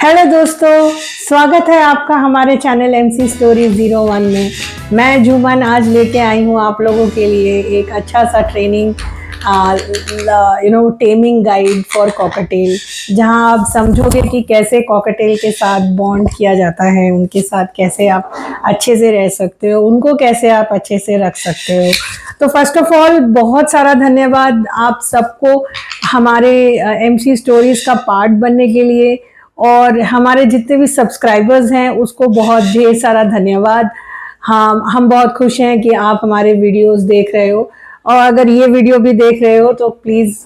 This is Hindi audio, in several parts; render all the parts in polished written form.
हेलो दोस्तों, स्वागत है आपका हमारे चैनल MC स्टोरीज 01 में। मैं जुमन आज लेके आई हूँ आप लोगों के लिए एक अच्छा सा training taming guide for cocktail, जहाँ आप समझोगे कि कैसे कॉकटेल के साथ बॉन्ड किया जाता है, उनके साथ कैसे आप अच्छे से रह सकते हो, उनको कैसे आप अच्छे से रख सकते हो। तो फर्स्ट ऑफ ऑल बहुत सारा धन्यवाद आप सबको हमारे MC स्टोरीज का पार्ट बनने के लिए, और हमारे जितने भी सब्सक्राइबर्स हैं उसको बहुत ढेर सारा धन्यवाद। हम बहुत खुश हैं कि आप हमारे वीडियोस देख रहे हो, और अगर ये वीडियो भी देख रहे हो तो प्लीज़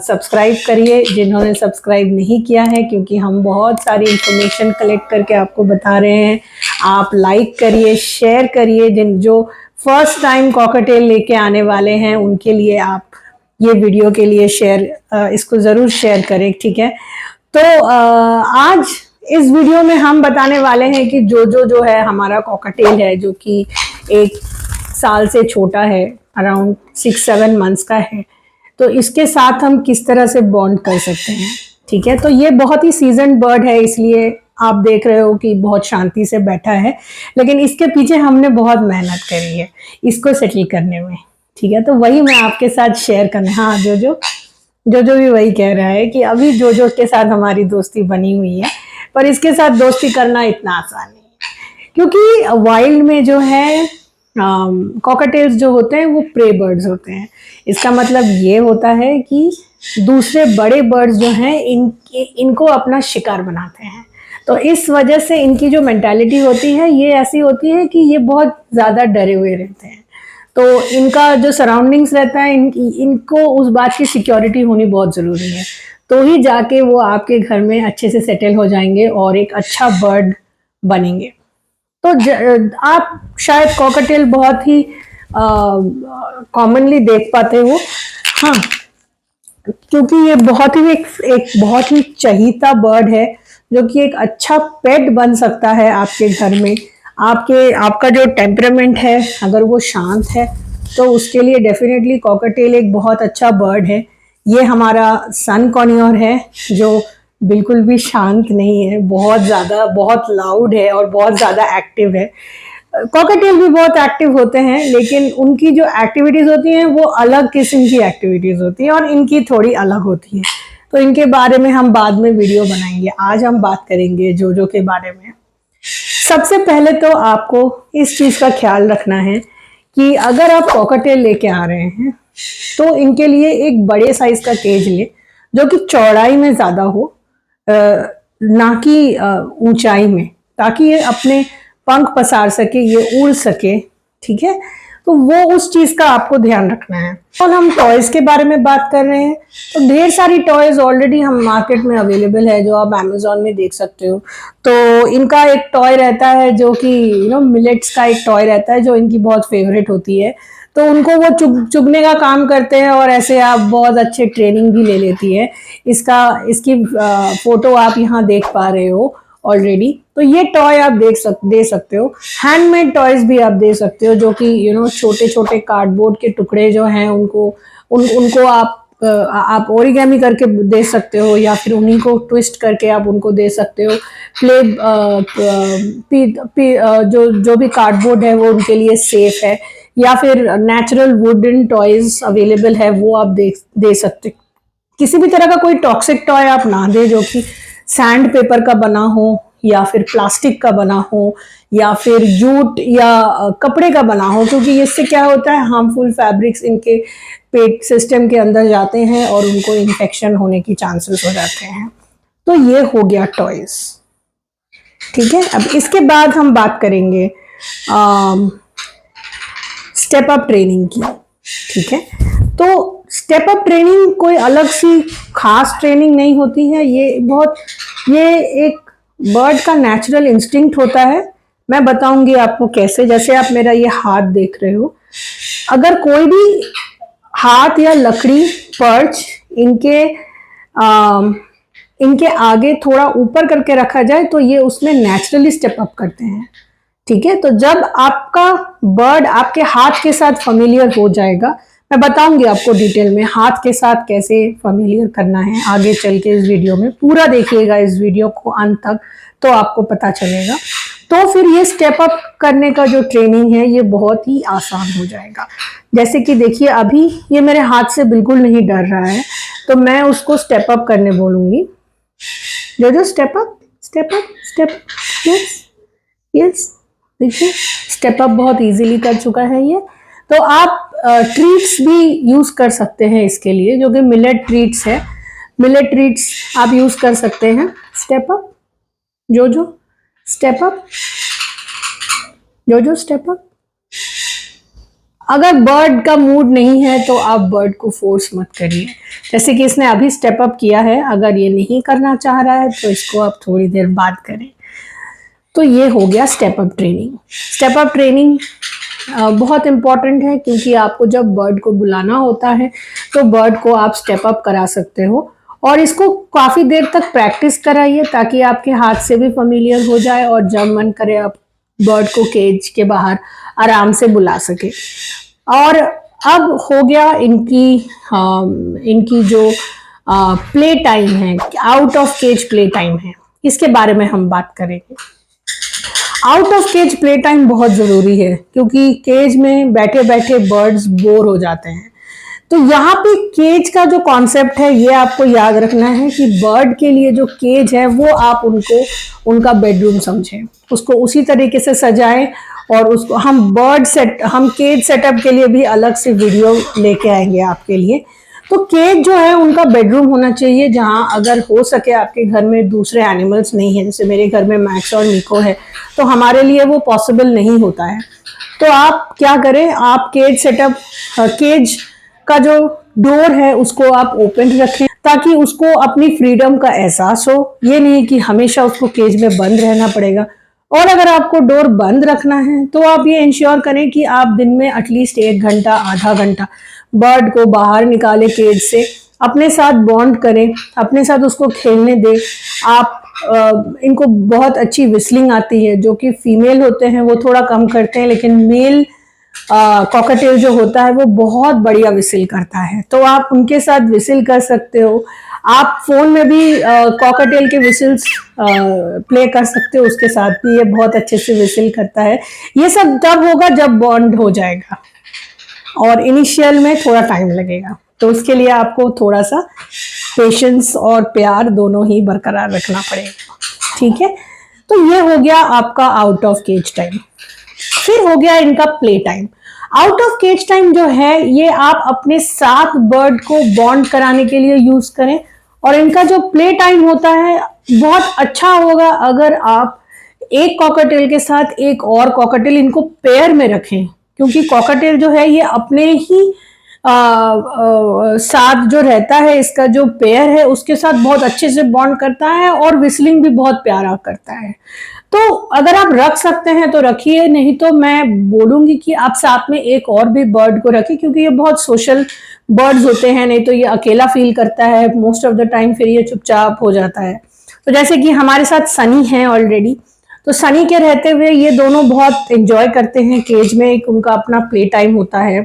सब्सक्राइब करिए जिन्होंने सब्सक्राइब नहीं किया है, क्योंकि हम बहुत सारी इंफॉर्मेशन कलेक्ट करके आपको बता रहे हैं। आप लाइक करिए, शेयर करिए। जो फर्स्ट टाइम कॉकटेल लेके आने वाले हैं उनके लिए आप ये वीडियो के लिए इसको ज़रूर शेयर करें, ठीक है। तो आज इस वीडियो में हम बताने वाले हैं कि जो है हमारा कॉकटेल है, जो कि 1 साल से छोटा है, अराउंड 6-7 मंथ्स का है। तो इसके साथ हम किस तरह से बॉन्ड कर सकते हैं, ठीक है। तो ये बहुत ही सीजन बर्ड है, इसलिए आप देख रहे हो कि बहुत शांति से बैठा है, लेकिन इसके पीछे हमने बहुत मेहनत करी है इसको सेटल करने में, ठीक है। तो वही मैं आपके साथ शेयर करना। हाँ, जो भी वही कह रहा है कि अभी जो के साथ हमारी दोस्ती बनी हुई है, पर इसके साथ दोस्ती करना इतना आसान नहीं है, क्योंकि वाइल्ड में जो है कॉकटेल्स जो होते हैं वो प्रे बर्ड्स होते हैं। इसका मतलब ये होता है कि दूसरे बड़े बर्ड्स जो हैं इनको अपना शिकार बनाते हैं। तो इस वजह से इनकी जो मेंटालिटी होती है ये ऐसी होती है कि ये बहुत ज़्यादा डरे हुए रहते हैं। तो इनका जो सराउंडिंग्स रहता है, इनको उस बात की सिक्योरिटी होनी बहुत ज़रूरी है, तो ही जाके वो आपके घर में अच्छे से सेटल हो जाएंगे और एक अच्छा बर्ड बनेंगे। तो आप शायद कॉकटेल बहुत ही कॉमनली देख पाते हो। हाँ, क्योंकि ये बहुत ही एक बहुत ही चहीता बर्ड है, जो कि एक अच्छा पेट बन सकता है आपके घर में। आपका जो टेम्परामेंट है, अगर वो शांत है, तो उसके लिए डेफिनेटली कॉकटेल एक बहुत अच्छा बर्ड है। ये हमारा सन कॉनियोर है, जो बिल्कुल भी शांत नहीं है, बहुत लाउड है और बहुत ज़्यादा एक्टिव है। कॉकटेल भी बहुत एक्टिव होते हैं, लेकिन उनकी जो एक्टिविटीज़ होती हैं वो अलग किस्म की एक्टिविटीज़ होती हैं, और इनकी थोड़ी अलग होती है। तो इनके बारे में हम बाद में वीडियो बनाएंगे। आज हम बात करेंगे जो के बारे में। सबसे पहले तो आपको इस चीज़ का ख्याल रखना है कि अगर आप कॉकटेल लेके आ रहे हैं तो इनके लिए एक बड़े साइज का केज ले, जो कि चौड़ाई में ज़्यादा हो, ना कि ऊंचाई में, ताकि ये अपने पंख पसार सके, ये उड़ सके, ठीक है। तो वो उस चीज का आपको ध्यान रखना है। और हम टॉयज के बारे में बात कर रहे हैं, तो ढेर सारी टॉयज ऑलरेडी हम मार्केट में अवेलेबल है, जो आप अमेजोन में देख सकते हो। तो इनका एक टॉय रहता है जो कि मिलेट्स का एक टॉय रहता है, जो इनकी बहुत फेवरेट होती है। तो उनको वो चुगने का काम करते हैं, और ऐसे आप बहुत अच्छे ट्रेनिंग भी ले लेती है। इसकी फोटो आप यहाँ देख पा रहे हो ऑलरेडी। तो ये टॉय आप दे सकते हो। हैंडमेड टॉयज भी आप दे सकते हो, जो कि छोटे छोटे कार्डबोर्ड के टुकड़े जो हैं उनको आप ओरिगेमी करके दे सकते हो, या फिर उन्हीं को ट्विस्ट करके आप उनको दे सकते हो। जो भी कार्डबोर्ड है वो उनके लिए सेफ है, या फिर नेचुरल वुडन टॉयज अवेलेबल है, वो आप दे सकते। किसी भी तरह का कोई टॉक्सिक टॉय आप ना दे, जो कि सैंड पेपर का बना हो, या फिर प्लास्टिक का बना हो, या फिर जूट या कपड़े का बना हो, क्योंकि इससे क्या होता है, हार्मफुल फैब्रिक्स इनके पेट सिस्टम के अंदर जाते हैं और उनको इन्फेक्शन होने की चांसेस हो जाते हैं। तो ये हो गया टॉयज, ठीक है। अब इसके बाद हम बात करेंगे स्टेप अप ट्रेनिंग की, ठीक है। तो स्टेप अप ट्रेनिंग कोई अलग सी खास ट्रेनिंग नहीं होती है, ये एक बर्ड का नेचुरल इंस्टिंक्ट होता है। मैं बताऊंगी आपको कैसे। जैसे आप मेरा ये हाथ देख रहे हो, अगर कोई भी हाथ या लकड़ी, पर्च इनके आगे थोड़ा ऊपर करके रखा जाए, तो ये उसमें नेचुरली स्टेप अप करते हैं, ठीक है। तो जब आपका बर्ड आपके हाथ के साथ फेमिलियर हो जाएगा, मैं बताऊंगी आपको डिटेल में हाथ के साथ कैसे फेमिलियर करना है आगे चल के। इस वीडियो में पूरा देखिएगा, इस वीडियो को अंत तक, तो आपको पता चलेगा। तो फिर ये स्टेप अप करने का जो ट्रेनिंग है ये बहुत ही आसान हो जाएगा। जैसे कि देखिए अभी ये मेरे हाथ से बिल्कुल नहीं डर रहा है, तो मैं उसको स्टेप अप करने बोलूंगी। जो step up, step up, step, yes yes. देखिए स्टेप अप बहुत इजीली कर चुका है ये। तो आप ट्रीट्स भी यूज कर सकते हैं इसके लिए, जो कि मिलेट ट्रीट्स है। मिलेट ट्रीट्स आप यूज कर सकते हैं। स्टेप अप, जो स्टेप अप, जो स्टेप अप। अगर बर्ड का मूड नहीं है तो आप बर्ड को फोर्स मत करिए। जैसे कि इसने अभी स्टेप अप किया है, अगर ये नहीं करना चाह रहा है तो इसको आप थोड़ी देर बाद करें। तो ये हो गया step up training. Step up training बहुत इंपॉर्टेंट है, क्योंकि आपको जब बर्ड को बुलाना होता है तो बर्ड को आप स्टेप अप करा सकते हो। और इसको काफ़ी देर तक प्रैक्टिस कराइए ताकि आपके हाथ से भी फेमिलियर हो जाए, और जब मन करे आप बर्ड को केज के बाहर आराम से बुला सके। और अब हो गया इनकी जो प्ले टाइम है, out of cage play time है, इसके बारे में हम बात करेंगे। Out of cage play time बहुत जरूरी है, क्योंकि केज में बैठे बैठे बर्ड्स बोर हो जाते हैं। तो यहाँ पे केज का जो कॉन्सेप्ट है ये आपको याद रखना है कि बर्ड के लिए जो केज है वो आप उनको उनका बेडरूम समझें, उसको उसी तरीके से सजाएं। और उसको हम केज सेटअप के लिए भी अलग से वीडियो लेके आएंगे आपके लिए। तो केज जो है उनका बेडरूम होना चाहिए, जहां अगर हो सके आपके घर में दूसरे एनिमल्स नहीं है, जैसे मेरे घर में मैक्स और निको है, तो हमारे लिए वो पॉसिबल नहीं होता है। तो आप क्या करें, आप केज का जो डोर है उसको आप ओपन रखें, ताकि उसको अपनी फ्रीडम का एहसास हो। ये नहीं कि हमेशा उसको केज में बंद रहना पड़ेगा। और अगर आपको डोर बंद रखना है तो आप ये इंश्योर करें कि आप दिन में एटलीस्ट 1 घंटा, आधा घंटा बर्ड को बाहर निकाले केज से, अपने साथ बॉन्ड करें, अपने साथ उसको खेलने दें। आप इनको बहुत अच्छी विस्लिंग आती है, जो कि फीमेल होते हैं वो थोड़ा कम करते हैं, लेकिन मेल कॉकटेल जो होता है वो बहुत बढ़िया विसिल करता है। तो आप उनके साथ विसिल कर सकते हो। आप फोन में भी कॉकटेल के विसिल्स प्ले कर सकते हो, उसके साथ भी ये बहुत अच्छे से विसिल करता है। ये सब तब होगा जब बॉन्ड हो जाएगा, और इनिशियल में थोड़ा टाइम लगेगा। तो उसके लिए आपको थोड़ा सा पेशेंस और प्यार दोनों ही बरकरार रखना पड़ेगा। ठीक है, तो ये हो गया आपका आउट ऑफ केज टाइम। फिर हो गया इनका play time. Out of cage time जो है ये आप अपने साथ बर्ड को बॉन्ड कराने के लिए यूज करें। और इनका जो प्ले टाइम होता है बहुत अच्छा होगा अगर आप एक कॉकटेल के साथ एक और कॉकटेल इनको पेयर में रखें, क्योंकि कॉकटेल जो है ये अपने ही साथ जो रहता है, इसका जो पेयर है उसके साथ बहुत अच्छे से बॉन्ड करता है, और विस्लिंग भी बहुत प्यारा करता है। तो अगर आप रख सकते हैं तो रखिए, नहीं तो मैं बोलूंगी कि आप साथ में एक और भी बर्ड को रखिए, क्योंकि ये बहुत सोशल बर्ड्स होते हैं, नहीं तो ये अकेला फील करता है मोस्ट ऑफ द टाइम, फिर ये चुपचाप हो जाता है। तो जैसे कि हमारे साथ सनी है ऑलरेडी, तो सनी के रहते हुए ये दोनों बहुत एंजॉय करते हैं केज में, एक उनका अपना प्ले टाइम होता है।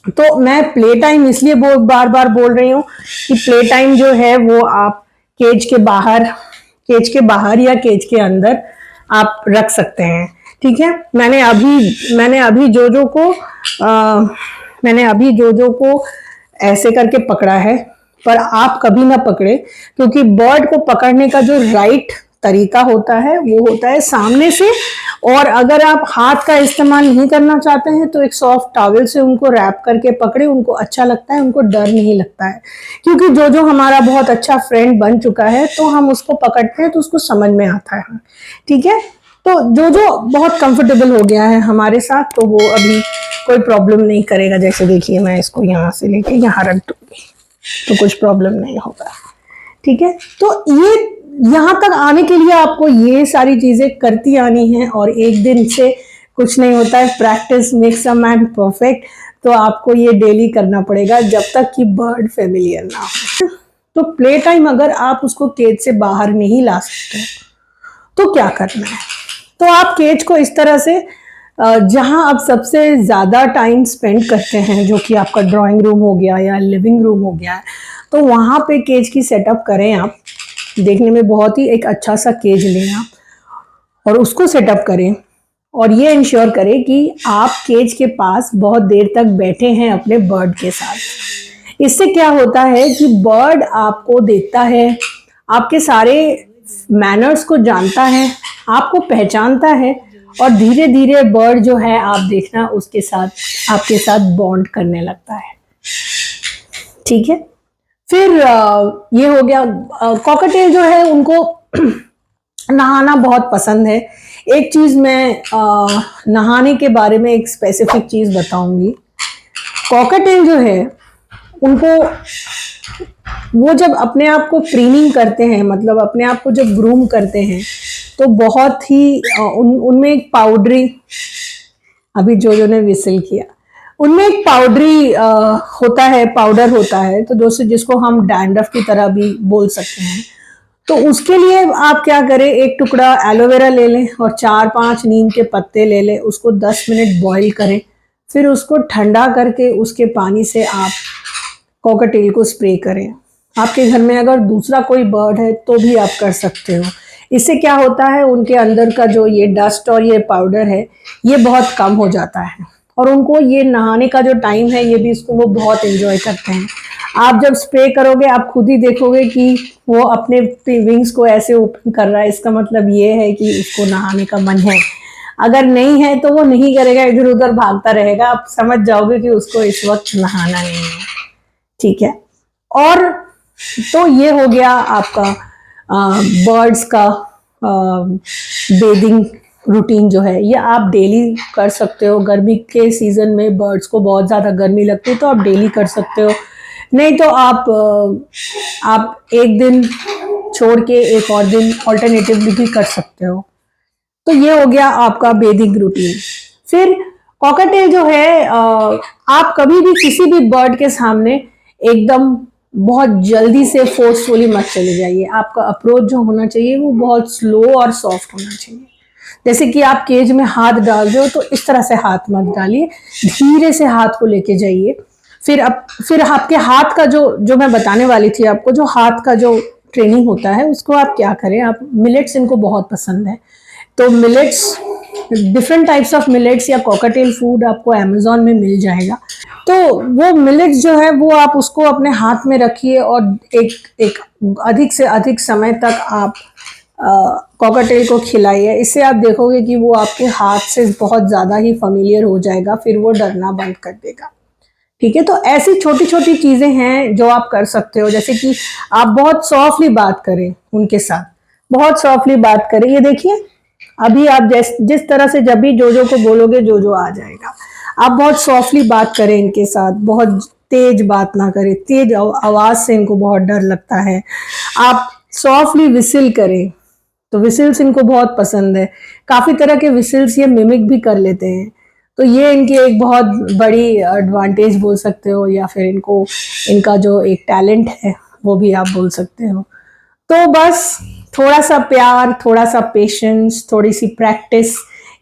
तो मैं प्ले टाइम इसलिए बार बार बोल रही हूँ कि प्ले टाइम जो है वो आप केज के बाहर या केज के अंदर आप रख सकते हैं। ठीक है, मैंने अभी जोजो को ऐसे करके पकड़ा है, पर आप कभी ना पकड़े, क्योंकि बर्ड को पकड़ने का जो राइट तरीका होता है वो होता है सामने से। और अगर आप हाथ का इस्तेमाल नहीं करना चाहते हैं तो एक सॉफ्ट टॉवल से उनको रैप करके पकड़े, उनको अच्छा लगता है, उनको डर नहीं लगता है। क्योंकि जो हमारा बहुत अच्छा फ्रेंड बन चुका है, तो हम उसको पकड़ते हैं तो उसको समझ में आता है। ठीक है, तो जो बहुत कंफर्टेबल हो गया है हमारे साथ, तो वो अभी कोई प्रॉब्लम नहीं करेगा। जैसे देखिए मैं इसको यहाँ से लेके यहाँ रख दूंगी तो कुछ प्रॉब्लम नहीं होगा। ठीक है, तो ये यहाँ तक आने के लिए आपको ये सारी चीजें करती आनी है, और एक दिन से कुछ नहीं होता है। Practice makes a man perfect. तो आपको ये डेली करना पड़ेगा जब तक कि बर्ड फेमिलियर ना हो। तो प्ले टाइम अगर आप उसको केज से बाहर नहीं ला सकते तो क्या करना है, तो आप केज को इस तरह से जहां आप सबसे ज़्यादा टाइम स्पेंड करते हैं, जो कि आपका ड्राइंग रूम हो गया या लिविंग रूम हो गया, तो वहाँ पे केज की सेटअप करें आप। देखने में बहुत ही एक अच्छा सा केज लें आप और उसको सेटअप करें, और ये इंश्योर करें कि आप केज के पास बहुत देर तक बैठे हैं अपने बर्ड के साथ। इससे क्या होता है कि बर्ड आपको देखता है, आपके सारे मैनर्स को जानता है, आपको पहचानता है, और धीरे धीरे बर्ड जो है आप देखना उसके साथ आपके साथ बॉन्ड करने लगता है। ठीक है, फिर ये हो गया। कॉकटेल जो है उनको नहाना बहुत पसंद है। एक चीज मैं नहाने के बारे में एक स्पेसिफिक चीज बताऊंगी। कॉकटेल जो है उनको, वो जब अपने आप को प्रीनिंग करते हैं, मतलब अपने आप को जब ग्रूम करते हैं, तो बहुत ही उनमें एक पाउडरी, अभी जो ने विसिल किया, उनमें एक पाउडरी होता है, पाउडर होता है, तो दोस्तों जिसको हम डैंड्रफ की तरह भी बोल सकते हैं। तो उसके लिए आप क्या करें, एक टुकड़ा एलोवेरा ले लें और 4-5 नीम के पत्ते ले लें, उसको 10 मिनट बॉईल करें, फिर उसको ठंडा करके उसके पानी से आप कॉकटेल को स्प्रे करें। आपके घर में अगर दूसरा कोई बर्ड है तो भी आप कर सकते हो। इससे क्या होता है, उनके अंदर का जो ये डस्ट और ये पाउडर है ये बहुत कम हो जाता है, और उनको ये नहाने का जो टाइम है ये भी इसको वो बहुत एंजॉय करते हैं। आप जब स्प्रे करोगे आप खुद ही देखोगे कि वो अपने विंग्स को ऐसे ओपन कर रहा है, इसका मतलब ये है कि उसको नहाने का मन है। अगर नहीं है तो वो नहीं करेगा, इधर उधर भागता रहेगा, आप समझ जाओगे कि उसको इस वक्त नहाना नहीं है। ठीक है, और तो ये हो गया आपका बर्ड्स का बेदिंग रूटीन जो है, ये आप डेली कर सकते हो। गर्मी के सीजन में बर्ड्स को बहुत ज़्यादा गर्मी लगती है तो आप डेली कर सकते हो, नहीं तो आप एक दिन छोड़ के एक और दिन ऑल्टरनेटिवली भी कर सकते हो। तो ये हो गया आपका बेदिंग रूटीन। फिर कॉकटेल जो है, आप कभी भी किसी भी बर्ड के सामने एकदम बहुत जल्दी से फोर्सफुली मत चले जाइए। आपका अप्रोच जो होना चाहिए वो बहुत स्लो और सॉफ्ट होना चाहिए। जैसे कि आप केज में हाथ डाल रहे हो तो इस तरह से हाथ मत डालिए, धीरे से हाथ को लेके जाइए। फिर आपके हाथ का जो मैं बताने वाली थी आपको, जो हाथ का जो ट्रेनिंग होता है उसको आप क्या करें, आप मिलेट्स, इनको बहुत पसंद है, तो millets, different types of millets या कॉकटेल फूड आपको अमेजोन में मिल जाएगा। तो वो मिलेट्स जो है वो आप उसको अपने हाथ में रखिए और एक अधिक से अधिक समय तक आप कॉकटेल को खिलाइए। इससे आप देखोगे कि वो आपके हाथ से बहुत ज़्यादा ही फैमिलियर हो जाएगा, फिर वो डरना बंद कर देगा। ठीक है, तो ऐसी छोटी छोटी चीज़ें हैं जो आप कर सकते हो। जैसे कि आप बहुत सॉफ्टली बात करें उनके साथ, बहुत सॉफ्टली बात करें। ये देखिए, अभी आप जिस तरह से जब भी जोजो को बोलोगे जोजो आ जाएगा। आप बहुत सॉफ्टली बात करें इनके साथ, बहुत तेज बात ना करें, तेज आवाज से इनको बहुत डर लगता है। आप सॉफ्टली विसिल करें, तो विसिल्स इनको बहुत पसंद है। काफी तरह के विसिल्स ये मिमिक भी कर लेते हैं, तो ये इनकी एक बहुत बड़ी एडवांटेज बोल सकते हो, या फिर इनका जो एक टैलेंट है वो भी आप बोल सकते हो। तो बस थोड़ा सा प्यार, थोड़ा सा पेशेंस, थोड़ी सी प्रैक्टिस,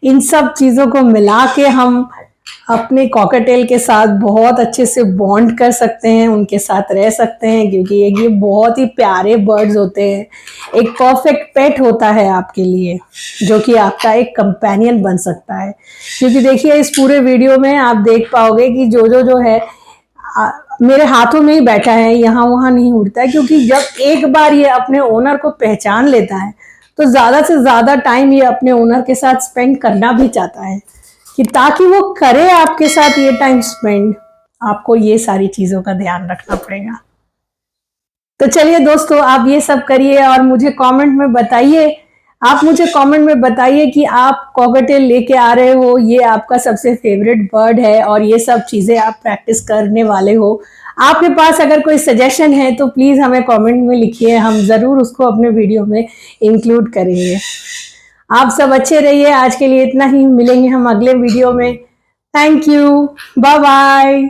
इन सब चीज़ों को मिला के हम अपने कॉकटेल के साथ बहुत अच्छे से बॉन्ड कर सकते हैं, उनके साथ रह सकते हैं, क्योंकि ये बहुत ही प्यारे बर्ड्स होते हैं। एक परफेक्ट पेट होता है आपके लिए, जो कि आपका एक कंपेनियन बन सकता है। क्योंकि देखिए इस पूरे वीडियो में आप देख पाओगे कि जो है मेरे हाथों में ही बैठा है, यहाँ वहां नहीं उड़ता है, क्योंकि जब एक बार ये अपने ओनर को पहचान लेता है तो ज्यादा से ज्यादा टाइम ये अपने ओनर के साथ स्पेंड करना भी चाहता है, कि ताकि वो करे आपके साथ ये टाइम स्पेंड। आपको ये सारी चीजों का ध्यान रखना पड़ेगा। तो चलिए दोस्तों, आप ये सब करिए और मुझे कमेंट में बताइए, आप मुझे कमेंट में बताइए कि आप कॉकटेल लेके आ रहे हो, ये आपका सबसे फेवरेट बर्ड है और ये सब चीजें आप प्रैक्टिस करने वाले हो। आपके पास अगर कोई सजेशन है तो प्लीज हमें कमेंट में लिखिए, हम जरूर उसको अपने वीडियो में इंक्लूड करेंगे। आप सब अच्छे रहिए, आज के लिए इतना ही, मिलेंगे हम अगले वीडियो में। Thank you, bye bye.